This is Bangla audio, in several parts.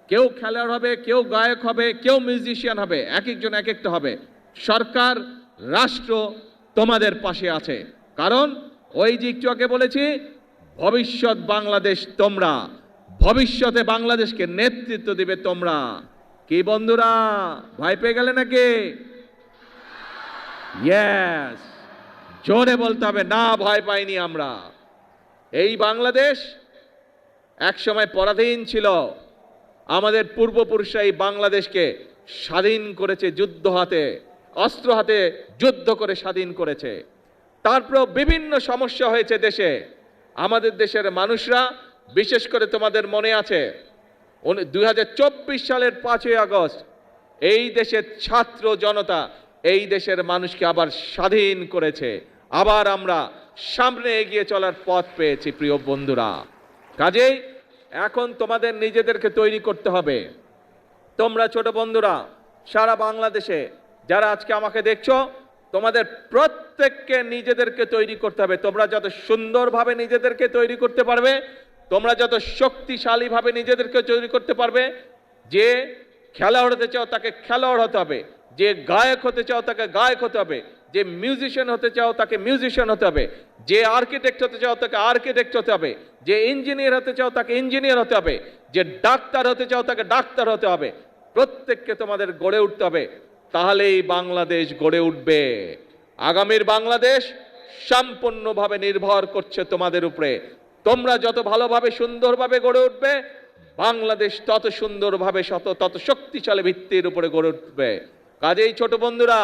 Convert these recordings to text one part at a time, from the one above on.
কেউ খেলোয়াড় হবে, কেউ গায়ক হবে, কেউ মিউজিশিয়ান হবে, এক একজন এক একটা হবে। সরকার, রাষ্ট্র তোমাদের পাশে আছে। কারণ ওই যে একটু আগে বলেছি, ভবিষ্যৎ বাংলাদেশ তোমরা, ভবিষ্যতে বাংলাদেশকে নেতৃত্ব দিবে তোমরা। কি বন্ধুরা, ভয় পেয়ে গেলে নাকি? ইয়েস, জোরে বলতে হবে, না ভয় পাইনি আমরা। এই বাংলাদেশ একসময় পরাধীন ছিল। আমাদের পূর্বপুরুষরা এই বাংলাদেশকে স্বাধীন করেছে, যুদ্ধ হাতে, অস্ত্র হাতে যুদ্ধ করে স্বাধীন করেছে। তারপর বিভিন্ন সমস্যা হয়েছে দেশে। আমাদের দেশের মানুষরা, বিশেষ করে তোমাদের মনে আছে 2024 সালের 5ই আগস্ট এই দেশের ছাত্র জনতা এই দেশের মানুষকে আবার স্বাধীন করেছে। আবার আমরা সামনে এগিয়ে চলার পথ পেয়েছি প্রিয় বন্ধুরা। কাজেই এখন তোমাদের নিজেদেরকে তৈরি করতে হবে। তোমরা ছোট বন্ধুরা সারা বাংলাদেশে যারা আজকে আমাকে দেখছো, তোমাদের প্রত্যেককে নিজেদেরকে তৈরি করতে হবে। তোমরা যত সুন্দরভাবে নিজেদেরকে তৈরি করতে পারবে, তোমরা যত শক্তিশালীভাবে নিজেদেরকে তৈরি করতে পারবে, যে খেলোয়াড় হতে চাও তাকে খেলোয়াড় হতে হবে, যে গায়ক হতে চাও তাকে গায়ক হতে হবে, যে মিউজিশিয়ান হতে চাও তাকে মিউজিশিয়ান হতে হবে, যে আর্কিটেক্ট হতে চাও তাকে আর্কিটেক্ট হতে হবে, যে ইঞ্জিনিয়ার হতে চাও তাকে ইঞ্জিনিয়ার হতে হবে, যে ডাক্তার হতে চাও তাকে ডাক্তার হতে হবে। প্রত্যেককে তোমাদের গড়ে উঠতে হবে, তাহলেই বাংলাদেশ গড়ে উঠবে। আগামীর বাংলাদেশ সম্পূর্ণভাবে নির্ভর করছে তোমাদের উপরে। তোমরা যত ভালোভাবে সুন্দরভাবে গড়ে উঠবে, বাংলাদেশ তত সুন্দরভাবে তত শক্তিশালী ভিত্তির উপরে গড়ে উঠবে। কাজেই ছোট বন্ধুরা,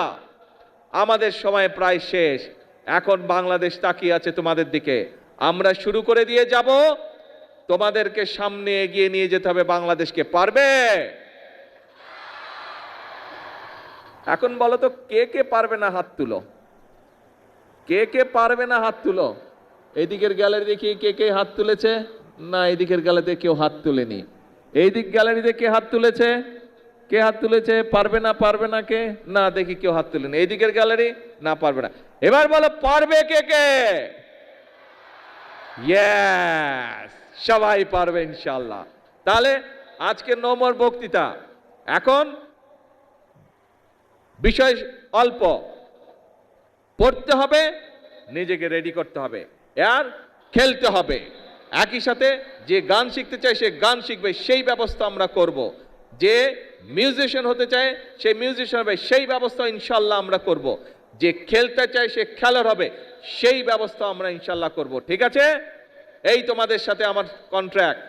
আমাদের সময় প্রায় শেষ। এখন বাংলাদেশ তাকিয়ে আছে তোমাদের দিকে। আমরা শুরু করে দিয়ে যাব, তোমাদেরকে সামনে এগিয়ে নিয়ে যেতে হবে বাংলাদেশকে। পারবে? এখন বলো তো, কে কে পারবে না হাত তুলো। কে কে পারবে না হাত তুলো। এইদিকের গ্যালারি দেখি কে কে হাত তুলেছে। না, এইদিকের গ্যালারিতে কেউ হাত তুলেনি। এইদিক গ্যালারিতে কে হাত তুলেছে? কে হাত তুলেছে? পারবে না, পারবে না কে? না, দেখি কেউ হাত তুলেনি। এইদিকের গ্যালারি, না পারবে না। এবার বলো পারবে কে কে? ইয়েস, সবাই পারবে ইনশাআল্লাহ। তাহলে আজকে নম্বর বক্তৃতা। এখন বিষয় অল্প, পড়তে হবে, নিজেকে রেডি করতে হবে, আর খেলতে হবে। একই সাথে যে গান শিখতে চায় সে গান শিখবে, সেই ব্যবস্থা আমরা করব। যে মিউজিশিয়ান হতে চায় সে মিউজিশিয়ান হবে, সেই ব্যবস্থা ইনশাল্লাহ আমরা করব। যে খেলতে চায় সে খেলোয়াড় হবে, সেই ব্যবস্থা আমরা ইনশাল্লাহ করব। ঠিক আছে? এই তোমাদের সাথে আমার কন্ট্রাক্ট।